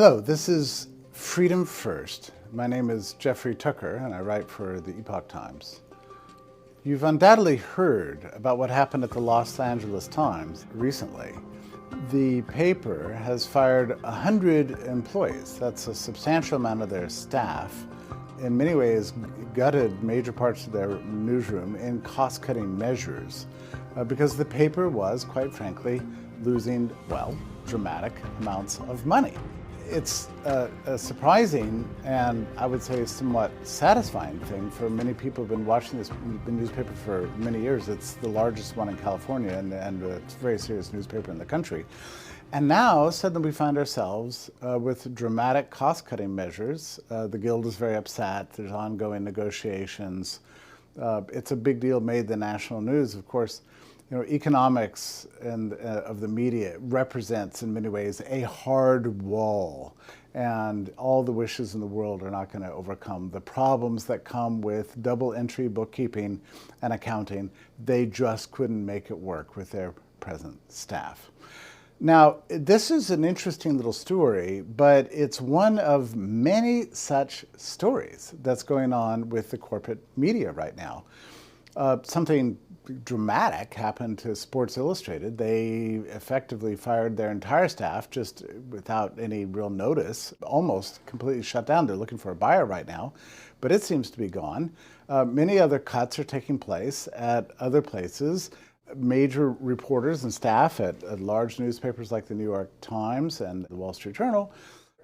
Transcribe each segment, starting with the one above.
Hello, this is Freedom First. My name is Jeffrey Tucker, and I write for the Epoch Times. You've undoubtedly heard about what happened at the Los Angeles Times recently. The paper has fired 100 employees. That's a substantial amount of their staff. In many ways, gutted major parts of their newsroom in cost-cutting measures because the paper was, quite frankly, losing, well, dramatic amounts of money. It's a surprising and I would say somewhat satisfying thing for many people who've been watching this newspaper for many years. It's the largest one in California and it's a very serious newspaper in the country. And now suddenly we find ourselves with dramatic cost-cutting measures. The Guild is very upset. There's ongoing negotiations. It's a big deal, made the national news. Of course, you know, economics and of the media represents in many ways a hard wall, and all the wishes in the world are not going to overcome the problems that come with double entry bookkeeping and accounting. They just couldn't make it work with their present staff. Now, this is an interesting little story, but it's one of many such stories that's going on with the corporate media right now. Something dramatic happened to Sports Illustrated. They effectively fired their entire staff just without any real notice, almost completely shut down. They're looking for a buyer right now, but it seems to be gone. Many other cuts are taking place at other places. Major reporters and staff at large newspapers like the New York Times and the Wall Street Journal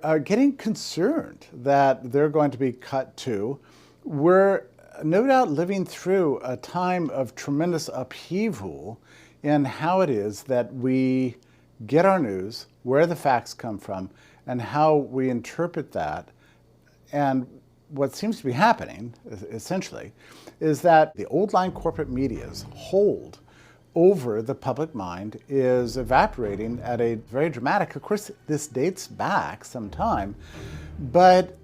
are getting concerned that they're going to be cut too. We're no doubt living through a time of tremendous upheaval in how it is that we get our news, where the facts come from, and how we interpret that. And what seems to be happening, essentially, is that the old line corporate media's hold over the public mind is evaporating at a very dramatic. Of course, this dates back some time, but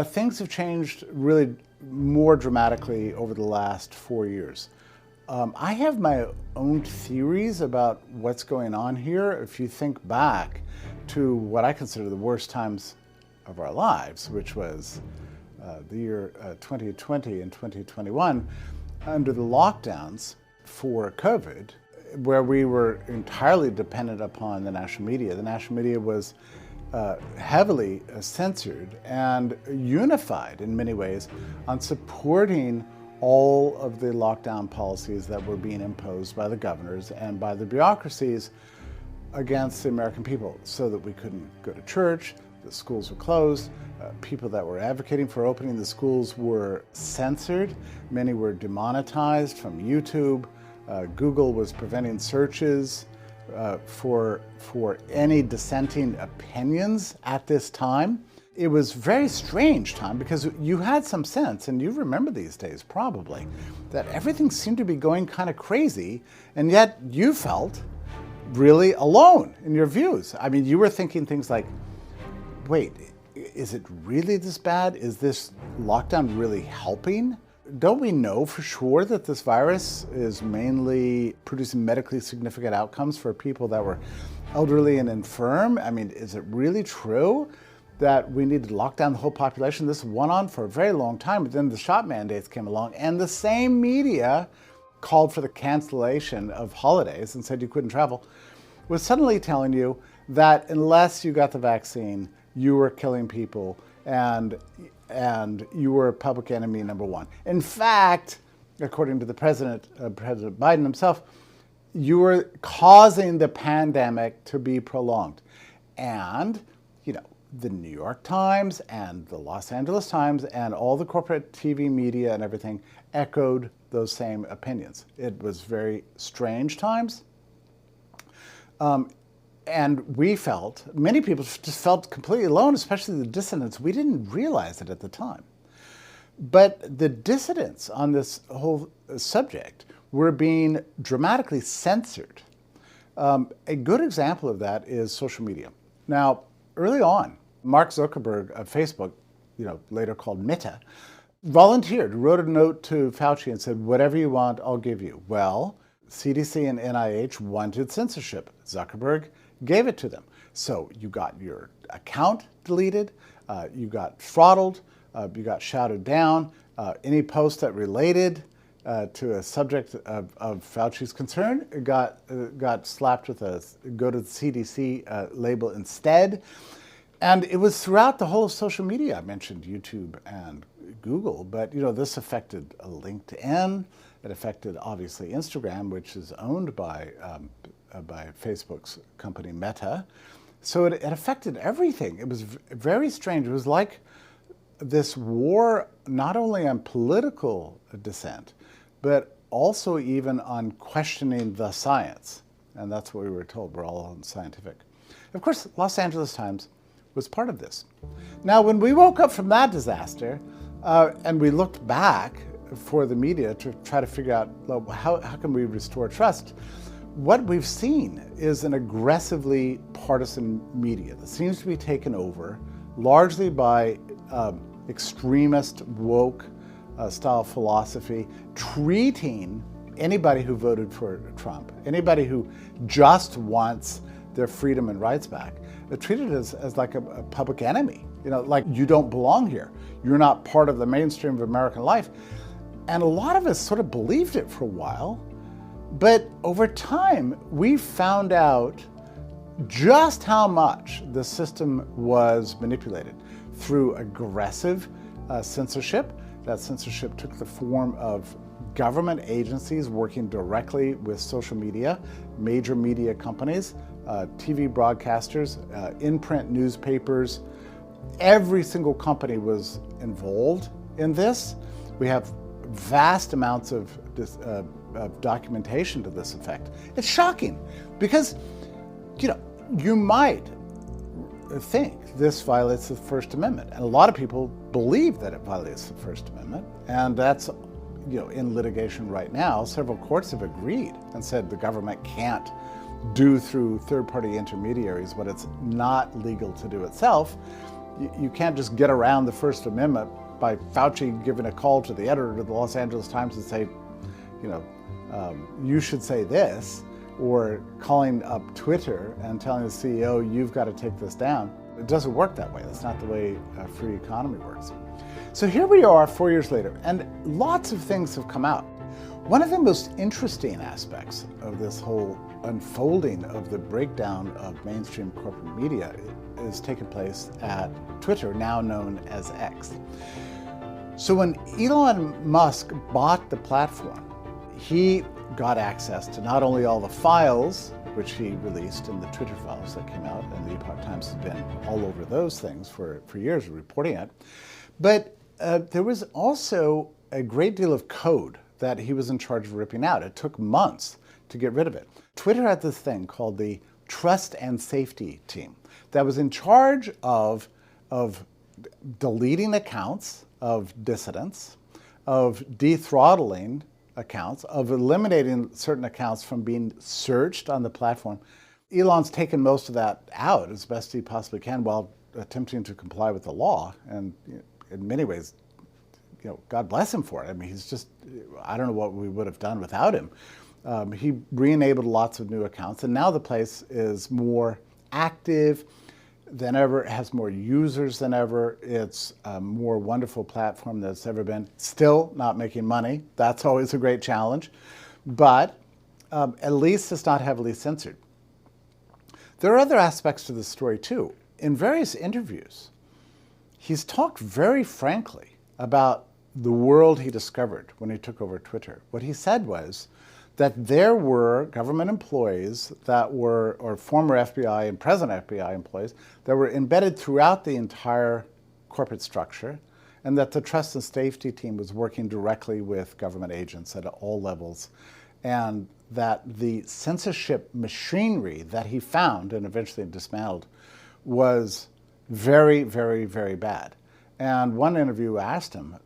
things have changed really more dramatically over the last 4 years. I have my own theories about what's going on here. If you think back to what I consider the worst times of our lives, which was the year 2020 and 2021, under the lockdowns for COVID, where we were entirely dependent upon the national media. The national media was heavily censored and unified in many ways on supporting all of the lockdown policies that were being imposed by the governors and by the bureaucracies against the American people, so that we couldn't go to church, the schools were closed, people that were advocating for opening the schools were censored, many were demonetized from YouTube, Google was preventing searches for any dissenting opinions at this time. It was a very strange time because you had some sense, and you remember these days probably, that everything seemed to be going kind of crazy, and yet you felt really alone in your views. I mean, you were thinking things like, wait, is it really this bad? Is this lockdown really helping? Don't we know for sure that this virus is mainly producing medically significant outcomes for people that were elderly and infirm? I mean, is it really true that we need to lock down the whole population? This went on for a very long time, but then the shot mandates came along, and the same media called for the cancellation of holidays and said you couldn't travel, was suddenly telling you that unless you got the vaccine, you were killing people and you were public enemy number one. In fact, according to the President Biden himself, you were causing the pandemic to be prolonged. And, you know, the New York Times and the Los Angeles Times and all the corporate TV media and everything echoed those same opinions. It was very strange times. And we felt, many people just felt completely alone, especially the dissidents. We didn't realize it at the time. But the dissidents on this whole subject were being dramatically censored. A good example of that is social media. Now, early on, Mark Zuckerberg of Facebook, later called Meta, volunteered, wrote a note to Fauci and said, whatever you want, I'll give you. Well, CDC and NIH wanted censorship. Zuckerberg gave it to them. So you got your account deleted, you got throttled, you got shouted down, any post that related to a subject of Fauci's concern got slapped with a go to the CDC label instead. And it was throughout the whole of social media. I mentioned YouTube and Google, but this affected LinkedIn. It affected obviously Instagram, which is owned by Facebook's company Meta. So it affected everything. It was very strange. It was like this war, not only on political dissent, but also even on questioning the science. And that's what we were told. We're all unscientific. Of course, Los Angeles Times was part of this. Now, when we woke up from that disaster and we looked back for the media to try to figure out how can we restore trust, what we've seen is an aggressively partisan media that seems to be taken over largely by extremist, woke style philosophy, treating anybody who voted for Trump, anybody who just wants their freedom and rights back, they're treated as like a public enemy. Like you don't belong here. You're not part of the mainstream of American life. And a lot of us sort of believed it for a while, but over time, we found out just how much the system was manipulated through aggressive censorship. That censorship took the form of government agencies working directly with social media, major media companies, TV broadcasters, in-print newspapers. Every single company was involved in this. We have vast amounts of documentation to this effect. It's shocking because, you might think this violates the First Amendment. And a lot of people believe that it violates the First Amendment. And that's, in litigation right now. Several courts have agreed and said the government can't do through third-party intermediaries what it's not legal to do itself. You can't just get around the First Amendment by Fauci giving a call to the editor of the Los Angeles Times and say, you should say this, or calling up Twitter and telling the CEO, you've got to take this down. It doesn't work that way. That's not the way a free economy works. So here we are 4 years later, and lots of things have come out. One of the most interesting aspects of this whole unfolding of the breakdown of mainstream corporate media is taking place at Twitter, now known as X. So when Elon Musk bought the platform, he got access to not only all the files, which he released in the Twitter files that came out, and the Epoch Times has been all over those things for years reporting it, but there was also a great deal of code that he was in charge of ripping out. It took months to get rid of it. Twitter had this thing called the Trust and Safety Team that was in charge of deleting accounts of dissidents, of de-throttling accounts, of eliminating certain accounts from being searched on the platform. Elon's taken most of that out as best he possibly can while attempting to comply with the law. And in many ways, God bless him for it. I mean, he's just, I don't know what we would have done without him. He re-enabled lots of new accounts, and now the place is more active than ever. It has more users than ever. It's a more wonderful platform than it's ever been. Still not making money. That's always a great challenge. But at least it's not heavily censored. There are other aspects to the story, too. In various interviews, he's talked very frankly about the world he discovered when he took over Twitter. What he said was that there were government employees that were, or former FBI and present FBI employees, that were embedded throughout the entire corporate structure, and that the Trust and Safety Team was working directly with government agents at all levels, and that the censorship machinery that he found and eventually dismantled was very, very, very bad. And one interview asked him,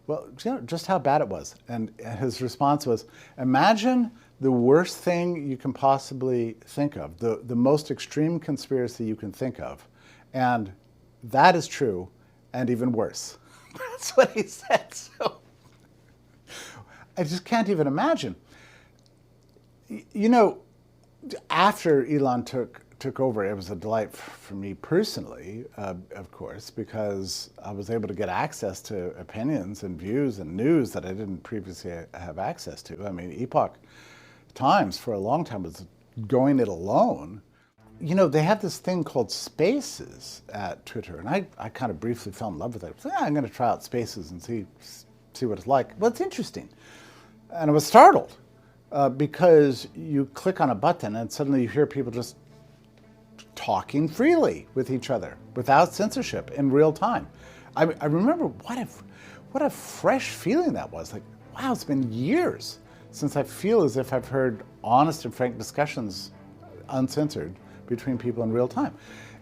well, just how bad it was. And his response was, imagine the worst thing you can possibly think of, the most extreme conspiracy you can think of. And that is true, and even worse. That's what he said. So I just can't even imagine. After Elon took took over, it was a delight for me personally, of course, because I was able to get access to opinions and views and news that I didn't previously have access to. I mean, Epoch Times for a long time was going it alone. You know, they have this thing called Spaces at Twitter, and I kind of briefly fell in love with it. I said, I'm going to try out Spaces and see what it's like. Well, it's interesting. And I was startled because you click on a button and suddenly you hear people just talking freely with each other without censorship in real time. I remember what a fresh feeling that was. Like, wow, it's been years since I feel as if I've heard honest and frank discussions, uncensored, between people in real time.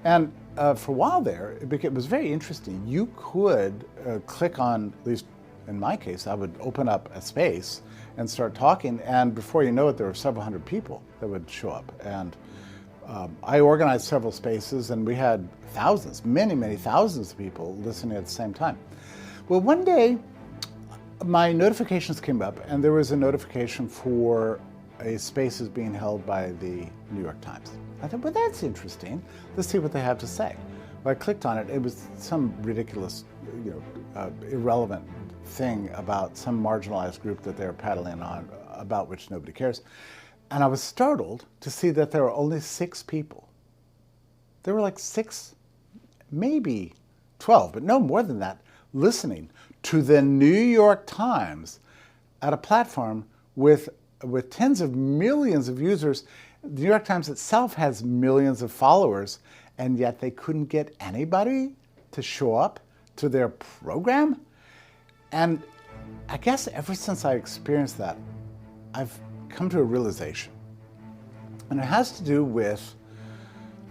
And for a while there, it was very interesting. You could click on, at least in my case, I would open up a space and start talking, and before you know it, there were several hundred people that would show up. And I organized several spaces, and we had thousands, many thousands of people listening at the same time. Well, one day, my notifications came up, and there was a notification for a space being held by the New York Times. I thought, well, that's interesting. Let's see what they have to say. Well, I clicked on it. It was some ridiculous, irrelevant thing about some marginalized group that they're paddling on, about which nobody cares. And I was startled to see that there were only 6 people. There were like 6, maybe 12, but no more than that, listening to the New York Times at a platform with tens of millions of users. The New York Times itself has millions of followers, and yet they couldn't get anybody to show up to their program. And I guess ever since I experienced that, I've come to a realization. And it has to do with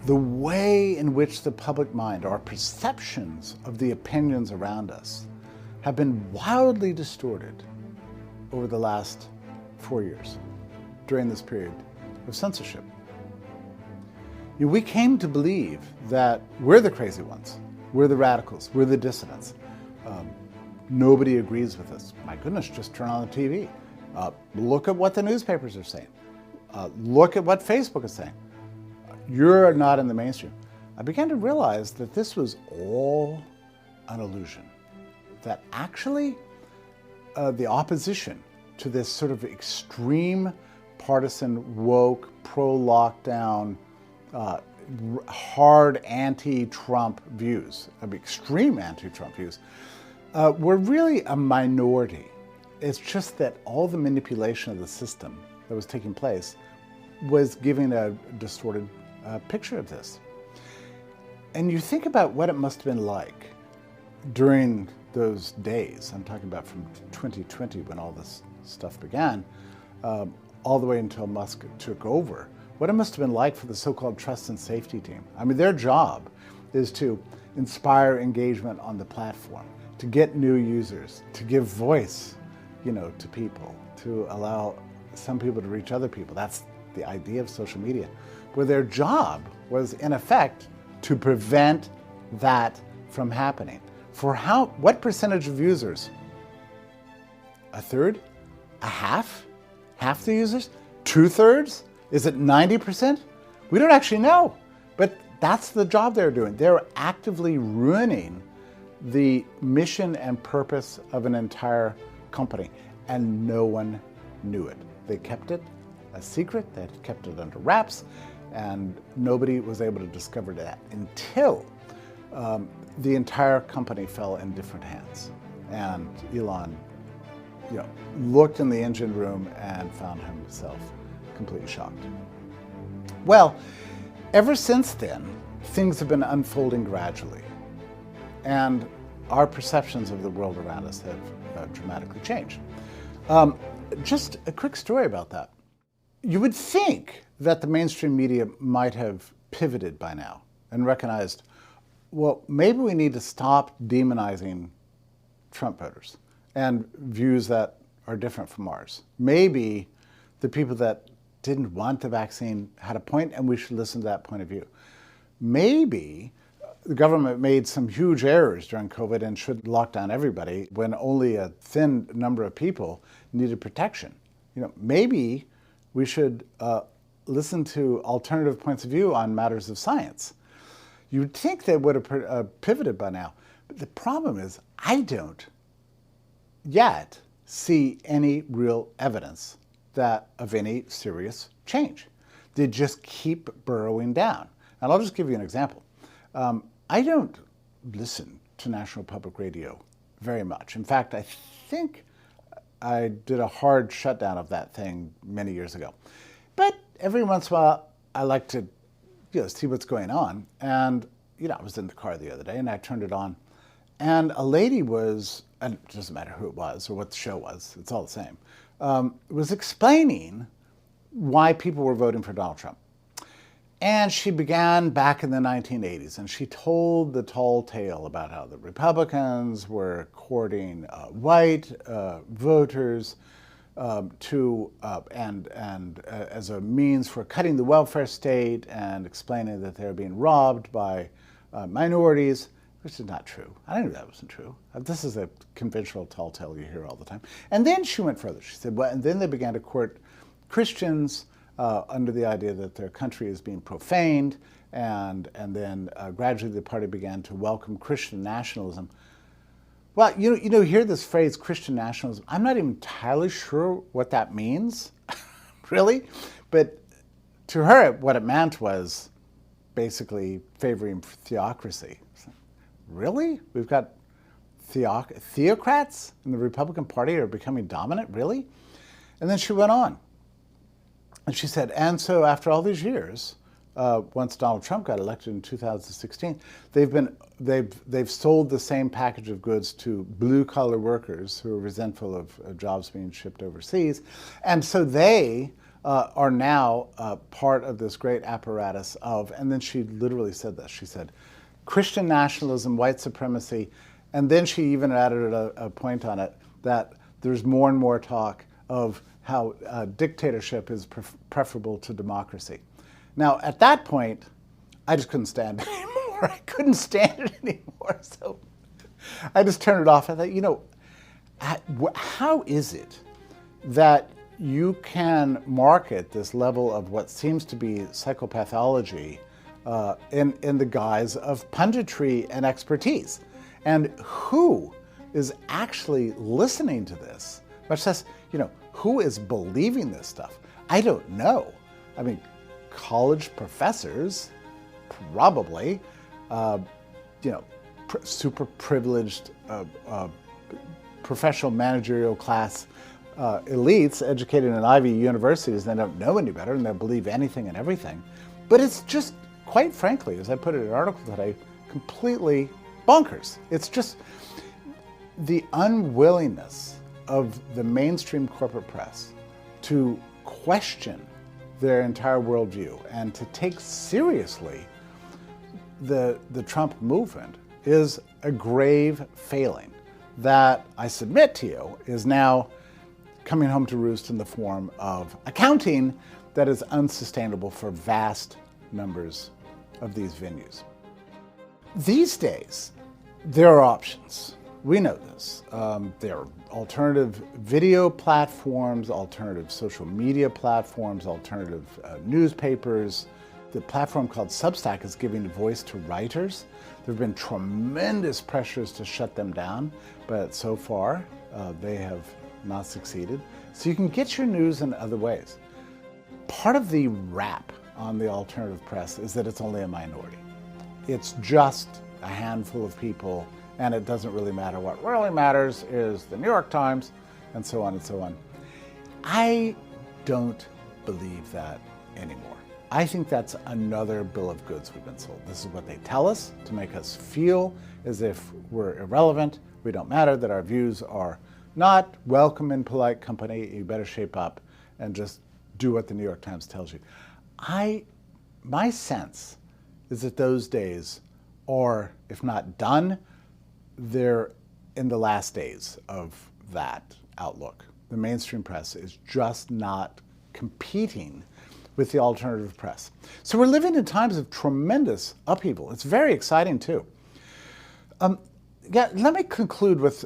the way in which the public mind, our perceptions of the opinions around us, have been wildly distorted over the last 4 years during this period of censorship. We came to believe that we're the crazy ones, we're the radicals, we're the dissidents. Nobody agrees with us. My goodness, just turn on the TV. Look at what the newspapers are saying. Look at what Facebook is saying. You're not in the mainstream. I began to realize that this was all an illusion. That actually the opposition to this sort of extreme partisan, woke, pro-lockdown, hard anti-Trump views, extreme anti-Trump views, were really a minority. It's just that all the manipulation of the system that was taking place was giving a distorted picture of this. And you think about what it must have been like during those days. I'm talking about from 2020 when all this stuff began, all the way until Musk took over. What it must have been like for the so-called trust and safety team. I mean, their job is to inspire engagement on the platform, to get new users, to give voice, to people, to allow some people to reach other people. That's the idea of social media. Where their job was, in effect, to prevent that from happening. For what percentage of users? A third? A half? Half the users? 2/3? Is it 90%? We don't actually know. But that's the job they're doing. They're actively ruining the mission and purpose of an entire company. And no one knew it. They kept it a secret. They kept it under wraps. And nobody was able to discover that until the entire company fell in different hands. And Elon, looked in the engine room and found himself completely shocked. Well, ever since then, things have been unfolding gradually. And our perceptions of the world around us have dramatically changed. Just a quick story about that. You would think that the mainstream media might have pivoted by now and recognized, well, maybe we need to stop demonizing Trump voters and views that are different from ours. Maybe the people that didn't want the vaccine had a point and we should listen to that point of view. Maybe the government made some huge errors during COVID and should lock down everybody when only a thin number of people needed protection. Maybe we should listen to alternative points of view on matters of science. You would think they would have pivoted by now. But the problem is, I don't yet see any real evidence of any serious change. They just keep burrowing down. And I'll just give you an example. I don't listen to National Public Radio very much. In fact, I think I did a hard shutdown of that thing many years ago. But every once in a while, I like to see what's going on. And I was in the car the other day and I turned it on. And a lady was, and it doesn't matter who it was or what the show was, it's all the same, was explaining why people were voting for Donald Trump. And she began back in the 1980s, and she told the tall tale about how the Republicans were courting white voters as a means for cutting the welfare state, and explaining that they're being robbed by minorities, which is not true. I knew that wasn't true. This is a conventional tall tale you hear all the time. And then she went further. She said, well, and then they began to court Christians under the idea that their country is being profaned, and then gradually the party began to welcome Christian nationalism. Well, you hear this phrase, Christian nationalism. I'm not even entirely sure what that means, really. But to her, what it meant was basically favoring theocracy. Really? We've got theocrats in the Republican Party are becoming dominant? Really? And then she went on. And she said, and so after all these years, once Donald Trump got elected in 2016, they've sold the same package of goods to blue-collar workers who are resentful of jobs being shipped overseas. And so they are now part of this great apparatus of, and then she literally said this, she said, Christian nationalism, white supremacy, and then she even added a point on it that there's more and more talk of how dictatorship is preferable to democracy. Now, at that point, I just couldn't stand it anymore. I couldn't stand it anymore. So I just turned it off. I thought, how is it that you can market this level of what seems to be psychopathology in the guise of punditry and expertise? And who is actually listening to this? Much less, who is believing this stuff? I don't know. I mean, college professors, probably, super privileged professional managerial class elites educated in Ivy universities, they don't know any better and they'll believe anything and everything. But it's just, quite frankly, as I put it in an article today, completely bonkers. It's just the unwillingness of the mainstream corporate press to question their entire worldview and to take seriously the Trump movement is a grave failing that I submit to you is now coming home to roost in the form of accounting that is unsustainable for vast numbers of these venues. These days, there are options. We know this. There are alternative video platforms, alternative social media platforms, alternative newspapers. The platform called Substack is giving voice to writers. There have been tremendous pressures to shut them down, but so far they have not succeeded. So you can get your news in other ways. Part of the rap on the alternative press is that it's only a minority. It's just a handful of people, and it doesn't really matter. What really matters is the New York Times, and so on and so on. I don't believe that anymore. I think that's another bill of goods we've been sold. This is what they tell us to make us feel as if we're irrelevant, we don't matter, that our views are not welcome in polite company, you better shape up and just do what the New York Times tells you. My sense is that those days are, if not done, they're in the last days of that outlook. The mainstream press is just not competing with the alternative press. So we're living in times of tremendous upheaval. It's very exciting too. Let me conclude with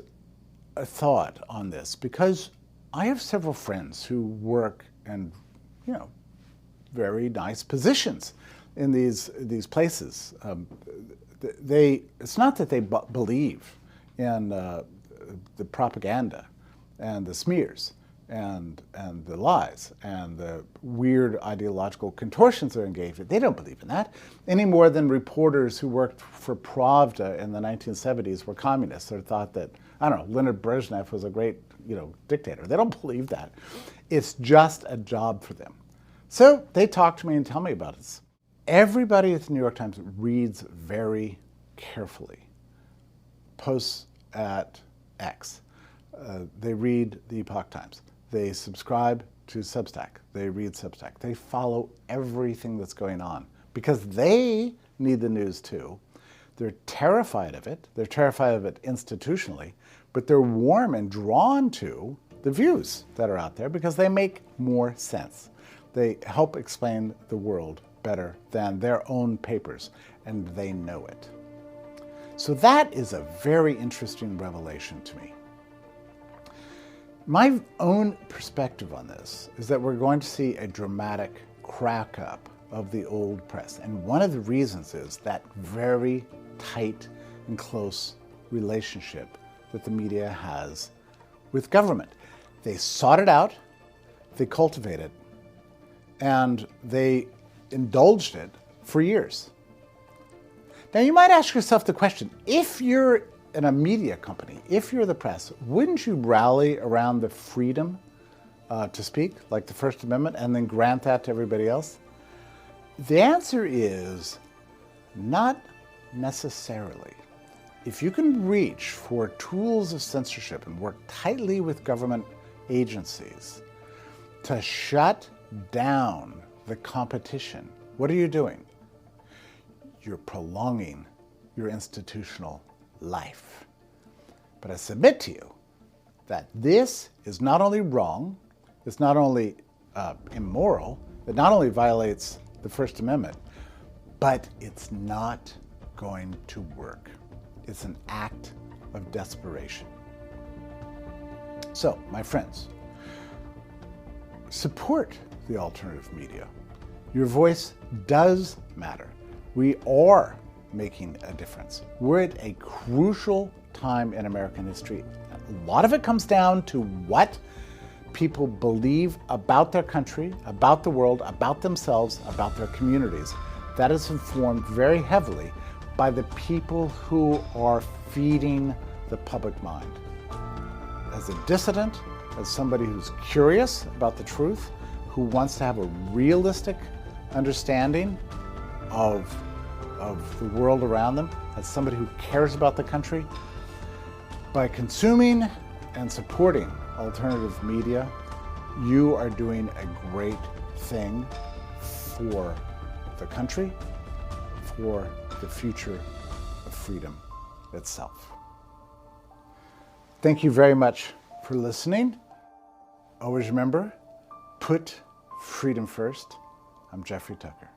a thought on this, because I have several friends who work and, very nice positions in these places. It's not that they believe in the propaganda and the smears and the lies and the weird ideological contortions they're engaged in. They don't believe in that any more than reporters who worked for Pravda in the 1970s were communists or thought that, I don't know, Leonid Brezhnev was a great, dictator. They don't believe that. It's just a job for them. So they talk to me and tell me about it. Everybody at the New York Times reads very carefully posts at X. They read the Epoch Times. They subscribe to Substack. They read Substack. They follow everything that's going on because they need the news too. They're terrified of it. They're terrified of it institutionally, but they're warm and drawn to the views that are out there because they make more sense. They help explain the world better than their own papers, and they know it. So that is a very interesting revelation to me. My own perspective on this is that we're going to see a dramatic crack up of the old press. And one of the reasons is that very tight and close relationship that the media has with government. They sought it out, they cultivated it, and they indulged it for years. Now you might ask yourself the question, if you're in a media company, if you're the press, wouldn't you rally around the freedom to speak, like the First Amendment, and then grant that to everybody else? The answer is not necessarily. If you can reach for tools of censorship and work tightly with government agencies to shut down the competition, what are you doing? You're prolonging your institutional life. But I submit to you that this is not only wrong, it's not only immoral, it not only violates the First Amendment, but it's not going to work. It's an act of desperation. So, my friends, support the alternative media. Your voice does matter. We are making a difference. We're at a crucial time in American history. A lot of it comes down to what people believe about their country, about the world, about themselves, about their communities. That is informed very heavily by the people who are feeding the public mind. As a dissident, as somebody who's curious about the truth, who wants to have a realistic understanding of the world around them, as somebody who cares about the country, by consuming and supporting alternative media, you are doing a great thing for the country, for the future of freedom itself. Thank you very much for listening. Always remember, put freedom first. I'm Jeffrey Tucker.